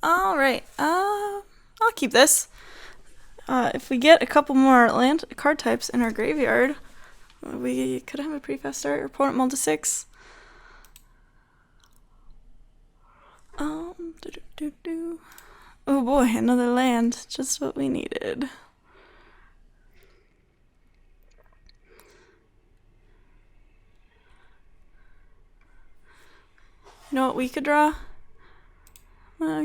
Alright, I'll keep this. If we get a couple more land card types in our graveyard, we could have a pretty fast start. Our opponent mulled to 6. Oh boy, another land. Just what we needed. You know what we could draw?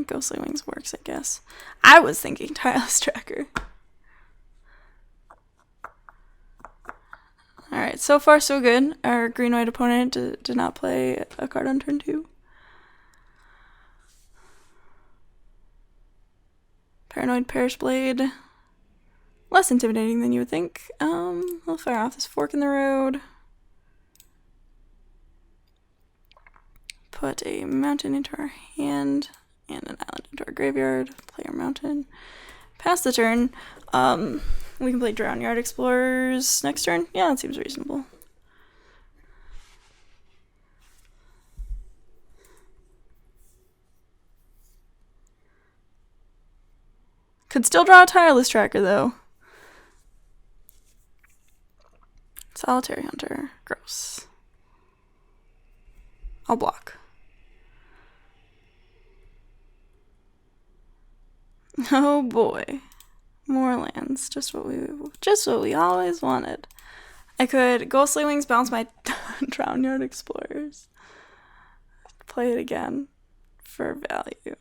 Ghostly Wings works, I guess. I was thinking Tireless Tracker. Alright, so far so good. Our green-white opponent did not play a card on turn 2. Paranoid Perish Blade. Less intimidating than you would think. We'll fire off this Fork in the Road. Put a mountain into our hand and an island into our graveyard. Play our mountain. Pass the turn. We can play Drown Yard Explorers next turn. Yeah, that seems reasonable. Could still draw a Tireless Tracker, though. Solitary Hunter. Gross. I'll block. Oh boy. More lands. Just what we always wanted. I could Ghostly Wings bounce my Drown Yard Explorers. Play it again for value.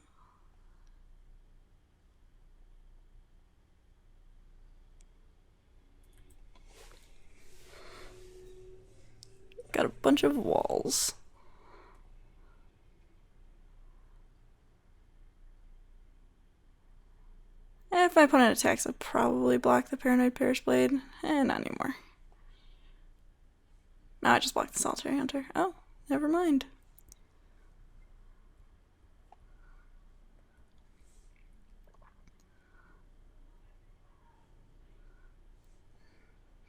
Got a bunch of walls. If my opponent attacks, I'll probably block the Paranoid Perish Blade. Not anymore. Now I just blocked the Solitary Hunter. Oh, never mind.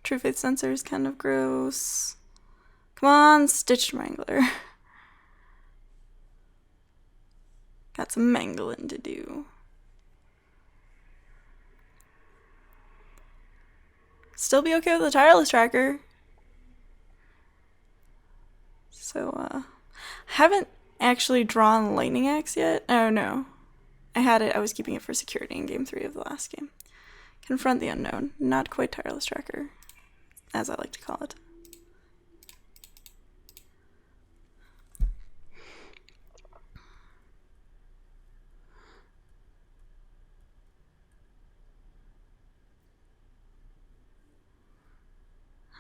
True Faith Sensor is kind of gross. Come on, Stitched Wrangler. Got some mangling to do. Still be okay with the Tireless Tracker. So, haven't actually drawn Lightning Axe yet. Oh no. I had it, I was keeping it for security in game 3 of the last game. Confront the Unknown. Not quite Tireless Tracker, as I like to call it.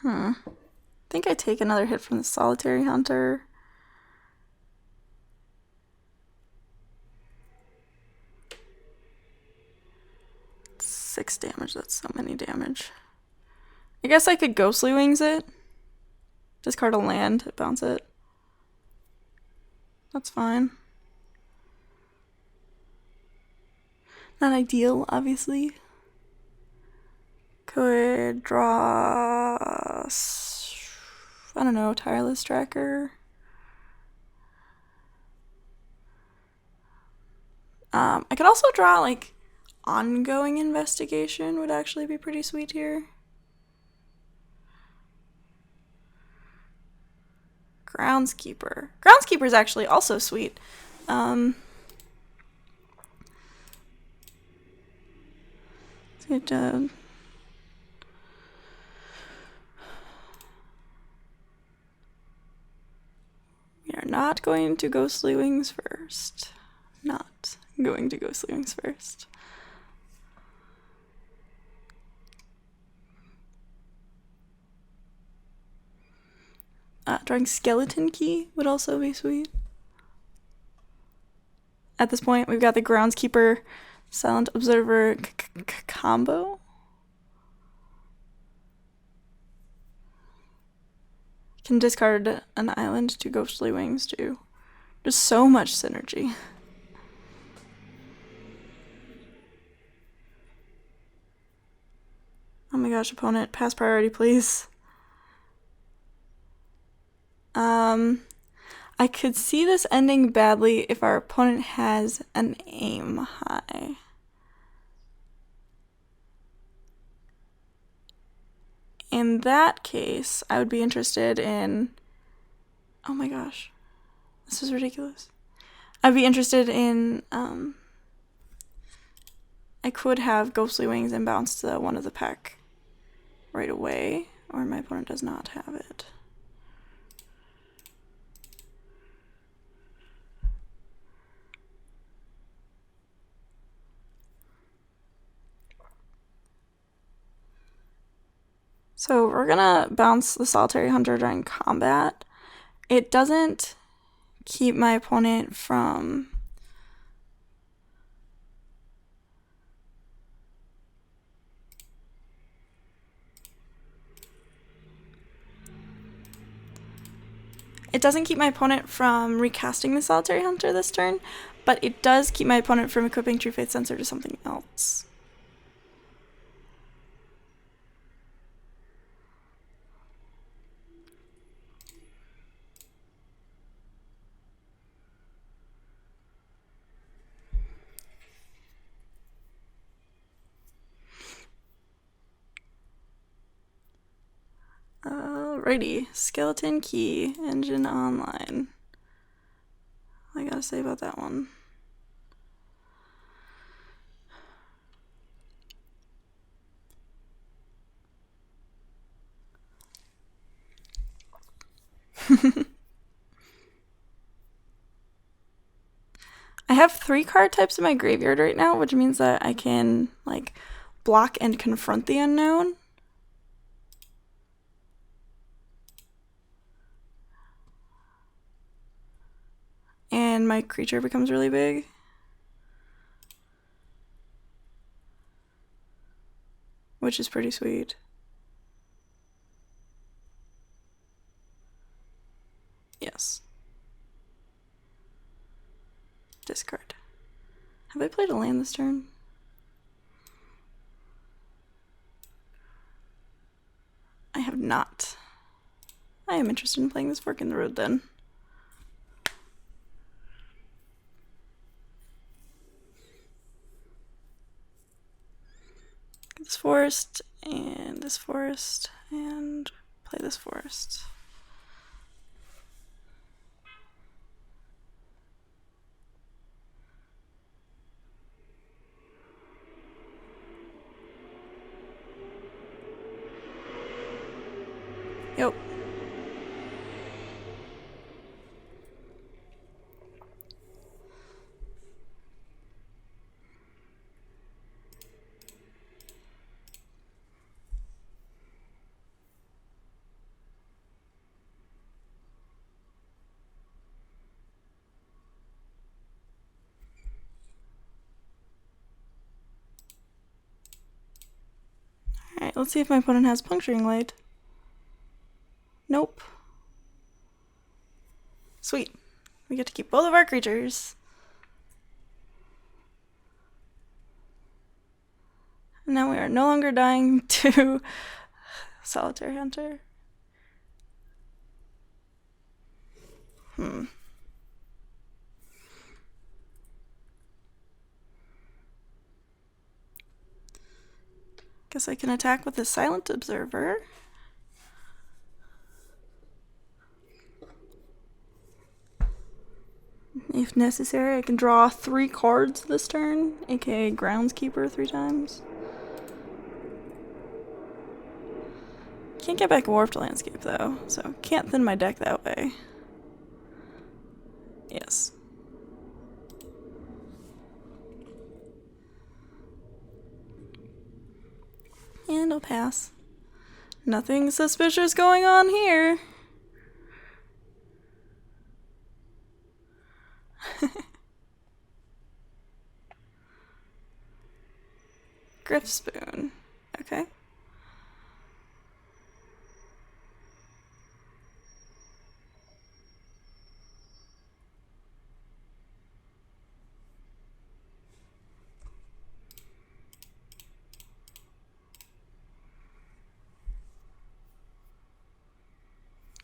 I think I take another hit from the Solitary Hunter. It's 6 damage, that's so many damage. I guess I could Ghostly Wings it. Discard a land, bounce it. That's fine. Not ideal, obviously. Could draw, I don't know, Tireless Tracker. I could also draw, like, Ongoing Investigation would actually be pretty sweet here. Groundskeeper. Groundskeeper is actually also sweet. It, we are not going to Ghostly Wings first. Not going to Ghostly Wings first. Drawing Skeleton Key would also be sweet. At this point, we've got the Groundskeeper Silent Observer combo. Can discard an island to Ghostly Wings too. There's so much synergy. Oh my gosh, opponent, pass priority, please. I could see this ending badly if our opponent has an aim high. In that case, I would be interested in... Oh my gosh. This is ridiculous. I'd be interested in... I could have Ghostly Wings and bounce to one of the pack right away, or my opponent does not have it. So we're gonna bounce the Solitary Hunter during combat. It doesn't keep my opponent from... It doesn't keep my opponent from recasting the Solitary Hunter this turn, but it does keep my opponent from equipping True Faith Sensor to something else. Alrighty, Skeleton Key, Engine Online. What I gotta say about that one. I have 3 card types in my graveyard right now, which means that I can, like, block and confront the unknown. And my creature becomes really big. Which is pretty sweet. Yes. Discard. Have I played a land this turn? I have not. I am interested in playing this Fork in the Road then. This forest, and this forest, and play this forest. Yep. Alright, let's see if my opponent has Puncturing Light. Nope. Sweet. We get to keep both of our creatures. And now we are no longer dying to Solitary Hunter. Guess I can attack with the Silent Observer. If necessary, I can draw 3 cards this turn, aka Groundskeeper 3 times. Can't get back a Warped Landscape though, so can't thin my deck that way. Yes. And I'll pass. Nothing suspicious going on here. Griff Spoon. Okay.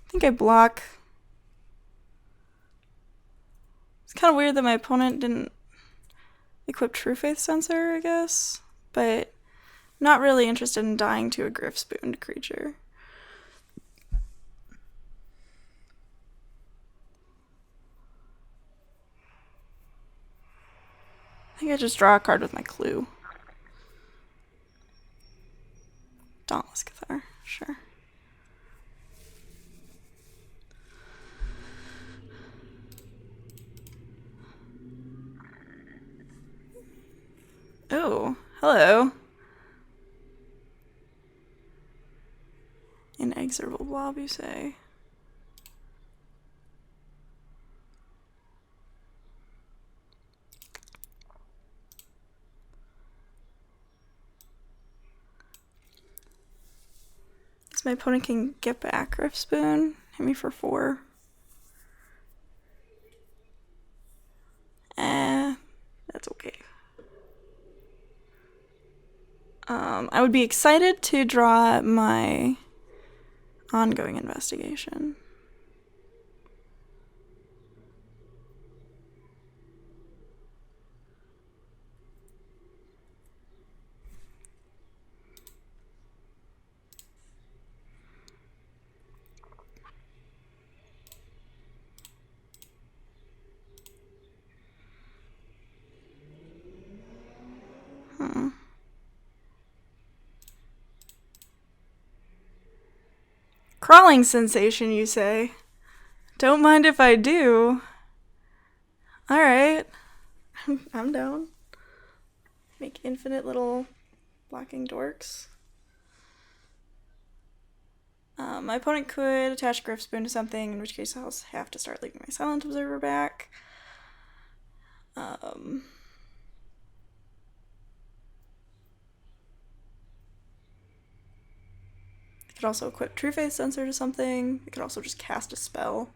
I think I block. It's kind of weird that my opponent didn't equip True Faith Sensor, I guess. But not really interested in dying to a Griff Spooned creature. I think I just draw a card with my clue. Dauntless Cathar, sure. Oh, hello. Inexorable blob, you say? So my opponent can get back Griff Spoon, hit me for 4. That's okay. I would be excited to draw my ongoing investigation. Crawling sensation, you say? Don't mind if I do. Alright. I'm down. Make infinite little blocking dorks. My opponent could attach Griff Spoon to something, in which case I'll have to start leaving my Silent Observer back. Could also equip True Faith Sensor to something. It could also just cast a spell.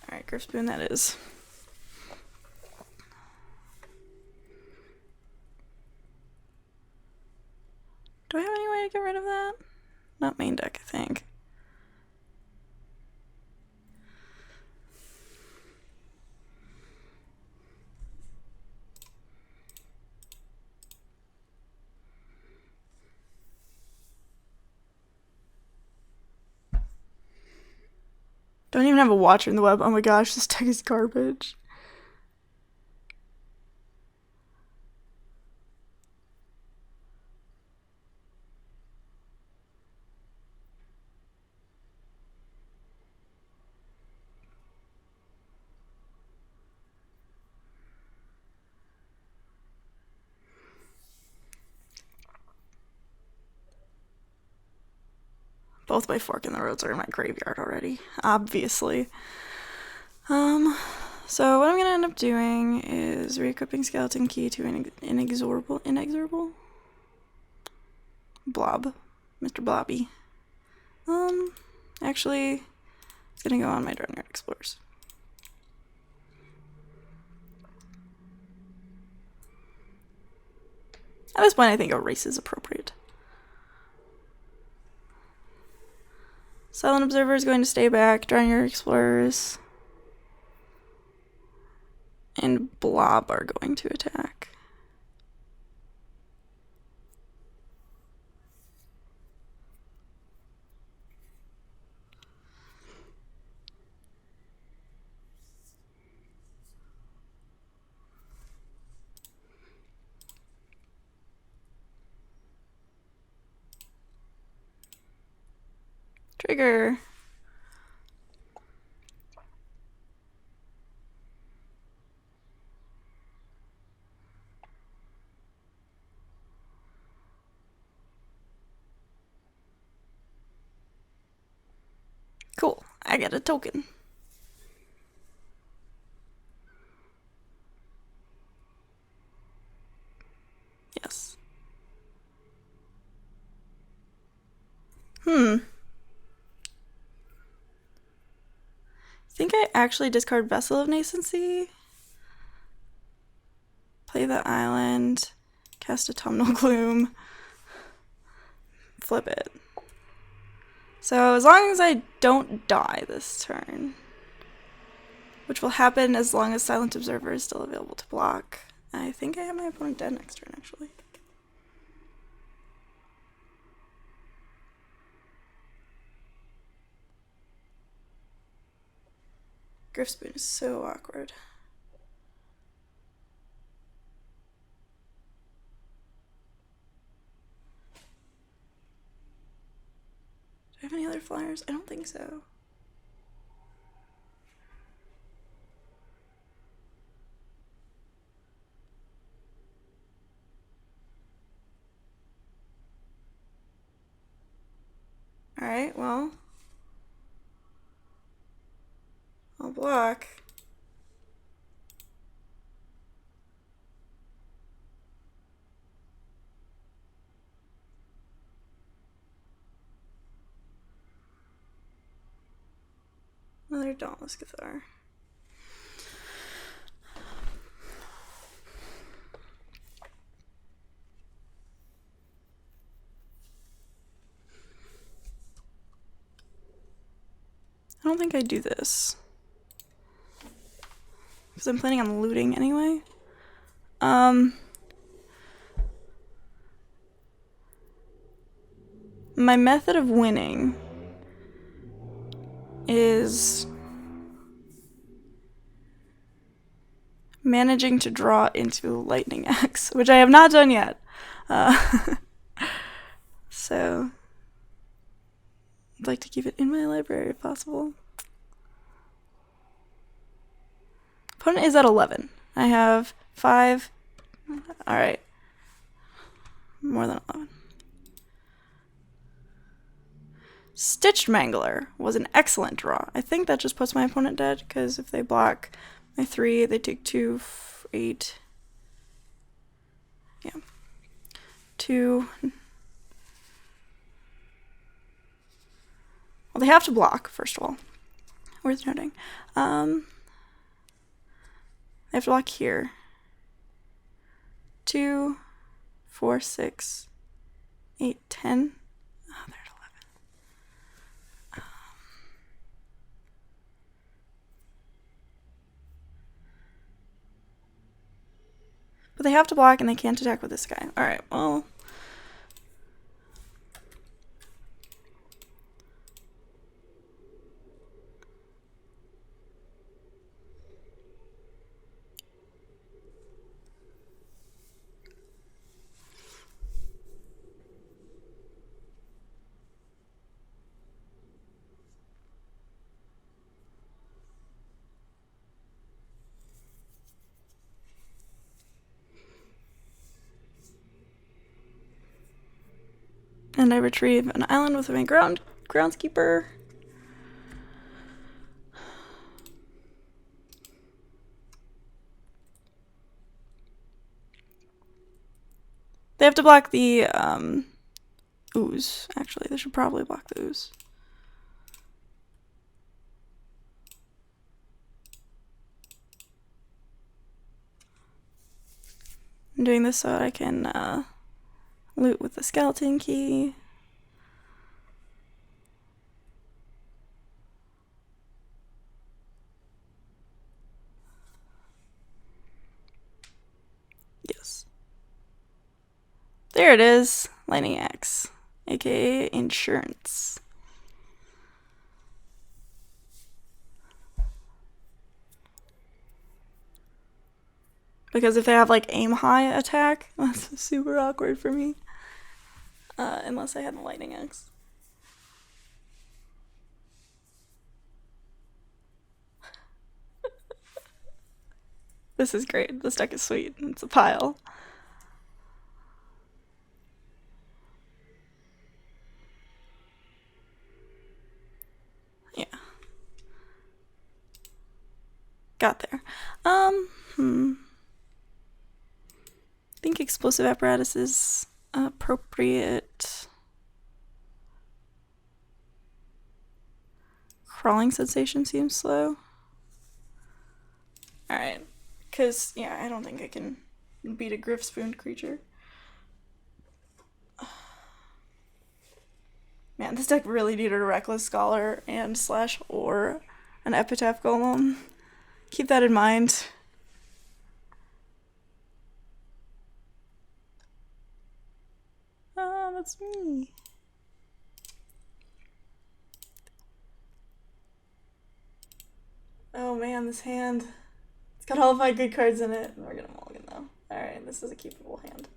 Alright, Griff Spoon that is. Do I have any way to get rid of that? Not main deck, I think. Don't even have a Watcher in the Web. Oh my gosh, this deck is garbage. Both my Fork in the Roads are in my graveyard already, obviously. So what I'm gonna end up doing is re-equipping Skeleton Key to an inexorable blob, Mr. Blobby. Actually, it's gonna go on my Dreadnought Explorers. At this point, I think Erase is appropriate. Silent Observer is going to stay back. Dreadnought Explorers and Blob are going to attack. Trigger. Cool. I get a token. Yes. I think I actually discard Vessel of Nascency. Play the island. Cast Autumnal Gloom. Flip it. So as long as I don't die this turn. which will happen as long as Silent Observer is still available to block. I think I have my opponent dead next turn, actually. Griffspoon is so awkward. Do I have any other flyers? I don't think so. Alright, well, I'll block. Another Dauntless Cathar. I don't think I do this, because I'm planning on looting anyway. My method of winning is managing to draw into Lightning Axe, which I have not done yet. So I'd like to keep it in my library if possible. Opponent is at 11. I have 5. Alright. More than 11. Stitched Mangler was an excellent draw. I think that just puts my opponent dead, because if they block my 3, they take 2, 8. Yeah. 2. Well, they have to block, first of all. Worth noting. They have to block here. 2, 4, 6, 8, 10. Oh, they're at 11. But they have to block and they can't attack with this guy. Alright, well. And I retrieve an island with my groundskeeper. They have to block the ooze, actually. They should probably block the ooze. I'm doing this so that I can loot with the skeleton key. Yes. There it is. Lightning Axe, aka insurance. Because if they have like aim high attack, that's super awkward for me. Unless I had the Lightning Axe. This is great. This deck is sweet. It's a pile. Yeah. Got there. I think explosive apparatus is appropriate. Crawling sensation seems slow. Alright. Because, yeah, I don't think I can beat a Griffspoon creature. Man, this deck really needed a Reckless Scholar and / or an Epitaph Golem. keep that in mind. Ah, that's me. Oh man, this hand. It's got all of my good cards in it. We're gonna mulligan though. Alright, this is a keepable hand.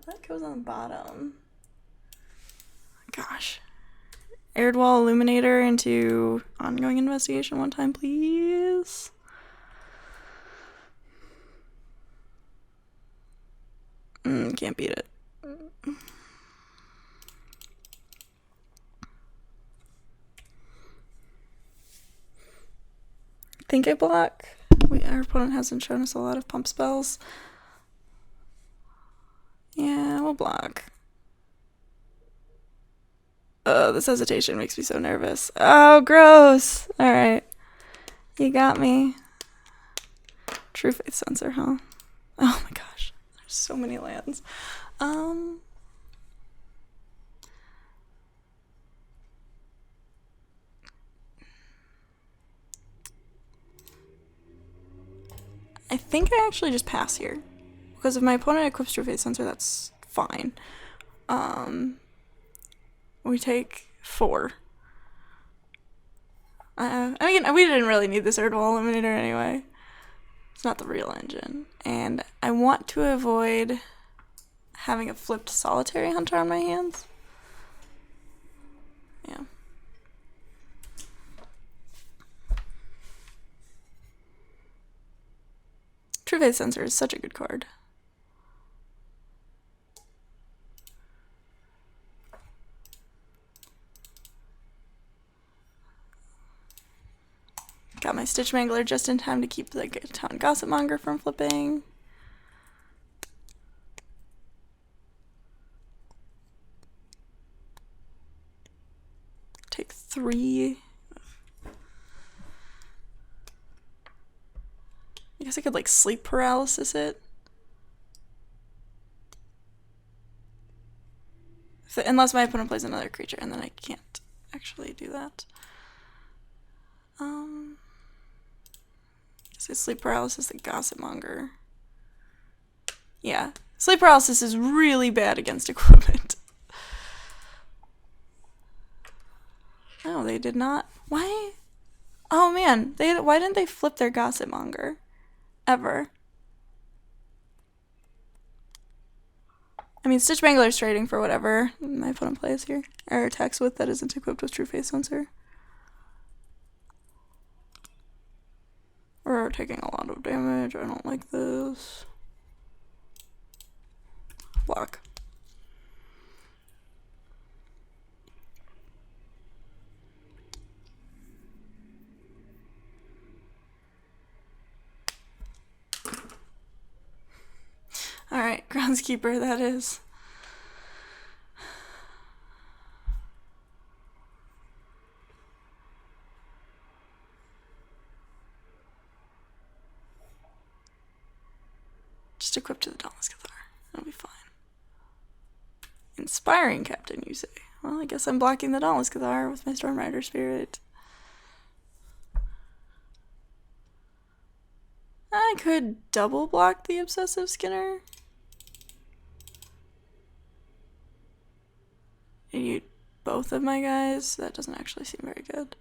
That goes on the bottom. Gosh. Aired Wall Illuminator into Ongoing Investigation one time, please. Can't beat it. Think I block. Our opponent hasn't shown us a lot of pump spells. Yeah, we'll block. Oh, this hesitation makes me so nervous. Oh, gross. Alright. You got me. True Faith Sensor, huh? Oh my gosh. There's so many lands. I think I actually just pass here. Because if my opponent equips True Faith Sensor, that's fine. We take 4. I mean, we didn't really need this Aired Wall Eliminator anyway. It's not the real engine. And I want to avoid having a flipped Solitary Hunter on my hands. Yeah. True Faith Sensor is such a good card. Got my Stitch Mangler just in time to keep the Town Gossipmonger from flipping. Take 3. I guess I could like sleep paralysis it. Unless my opponent plays another creature, and then I can't actually do that. Say sleep paralysis, the Gossipmonger. Yeah, sleep paralysis is really bad against equipment. Oh, they did not. Why? Oh man, why didn't they flip their Gossipmonger? Ever. I mean, Stitch Mangler's trading for whatever my opponent plays here, or attacks with that isn't equipped with True Faith Sensor. We're taking a lot of damage. I don't like this. Block. Alright, Groundskeeper, that is. Just equip to the Dauntless Cathar. That'll be fine. Inspiring Captain, you say? Well, I guess I'm blocking the Dauntless Cathar with my Stormrider Spirit. I could double block the Obsessive Skinner. And both of my guys? That doesn't actually seem very good.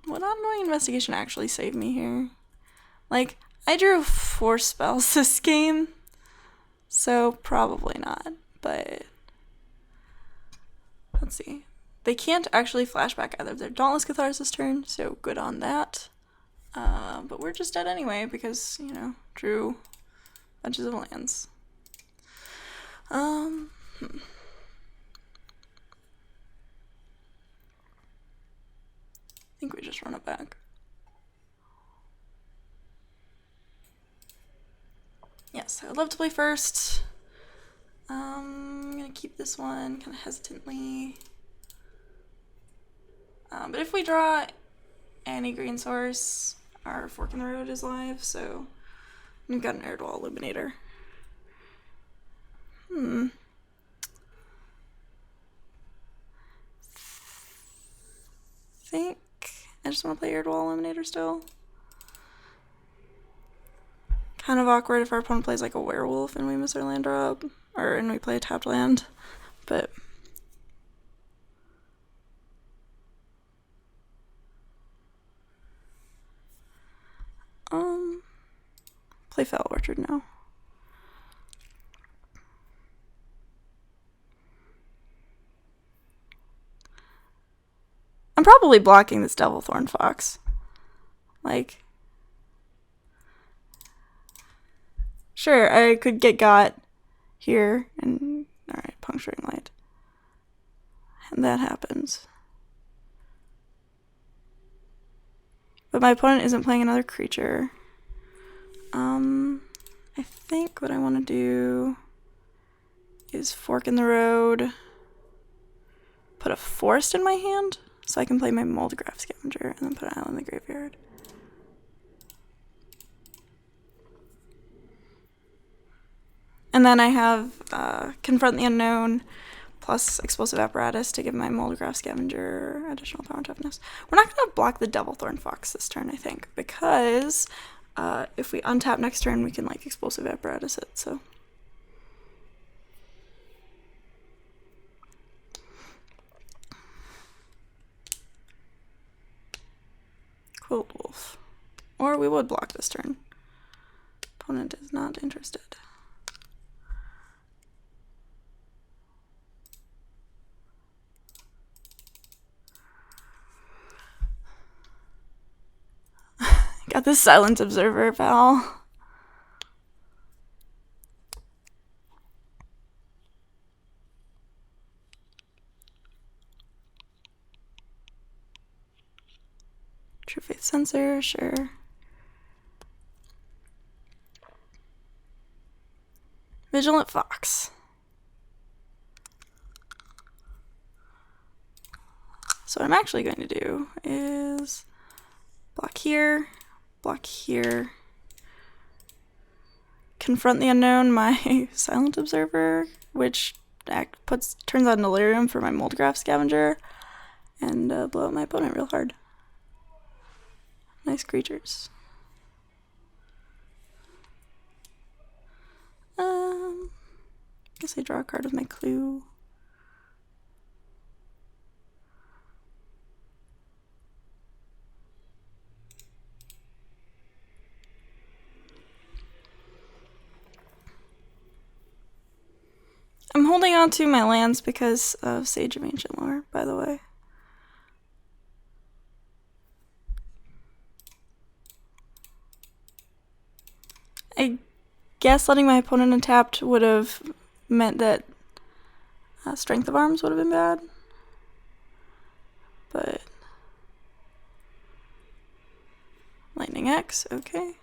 Would Ongoing Investigation actually save me here? Like, I drew 4 spells this game, so probably not, but let's see. They can't actually flashback either of their Dauntless Cathars this turn, so good on that. But we're just dead anyway because, you know, drew bunches of lands. I think we just run it back. Yes, I would love to play first. I'm gonna keep this one kind of hesitantly. But if we draw any green source, our Fork in the Road is live, so we've got an Aired Wall Illuminator. think I just want to play Air Wall Eliminator still. Kind of awkward if our opponent plays like a werewolf and we miss our land drop, and we play a tapped land, but play Fell Orchard now. I'm probably blocking this Devilthorn Fox. Like, sure, I could get got here and, alright, Puncturing Light. And that happens. But my opponent isn't playing another creature. I think what I want to do is fork in the road, put a forest in my hand so I can play my Moldgraph Scavenger, and then put an island in the graveyard. And then I have Confront the Unknown plus Explosive Apparatus to give my Moldgraph Scavenger additional power and toughness. We're not going to block the Devilthorn Fox this turn, I think, because if we untap next turn, we can like Explosive Apparatus it, so. Quilt Wolf. Or we would block this turn. Opponent is not interested. Got this Silent Observer, pal. True Faith Sensor, sure. Vigilant Fox. So what I'm actually going to do is block here, Confront the Unknown, my Silent Observer, which turns on Delirium for my Moldgraph Scavenger, and blow up my opponent real hard. Nice creatures. Guess I draw a card with my clue. I'm holding on to my lands because of Sage of Ancient Lore, by the way. I guess letting my opponent untapped would have meant that Strength of Arms would have been bad. But Lightning X, okay.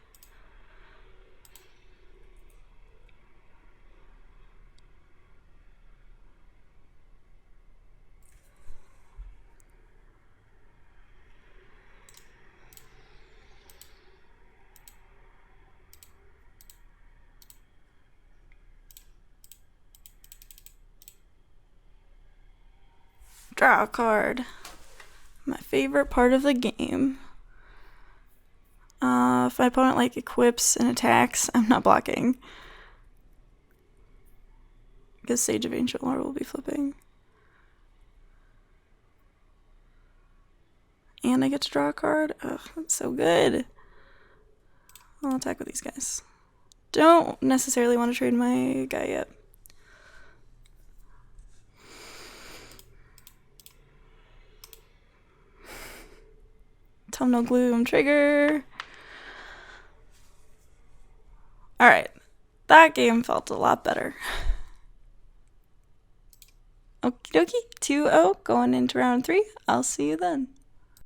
Draw a card. My favorite part of the game. If my opponent like equips and attacks, I'm not blocking. Because Sage of Ancient Lore will be flipping. And I get to draw a card. Oh, that's so good. I'll attack with these guys. Don't necessarily want to trade my guy yet. Autumnal Gloom trigger. Alright, that game felt a lot better. Okie dokie, 2-0 going into round 3. I'll see you then.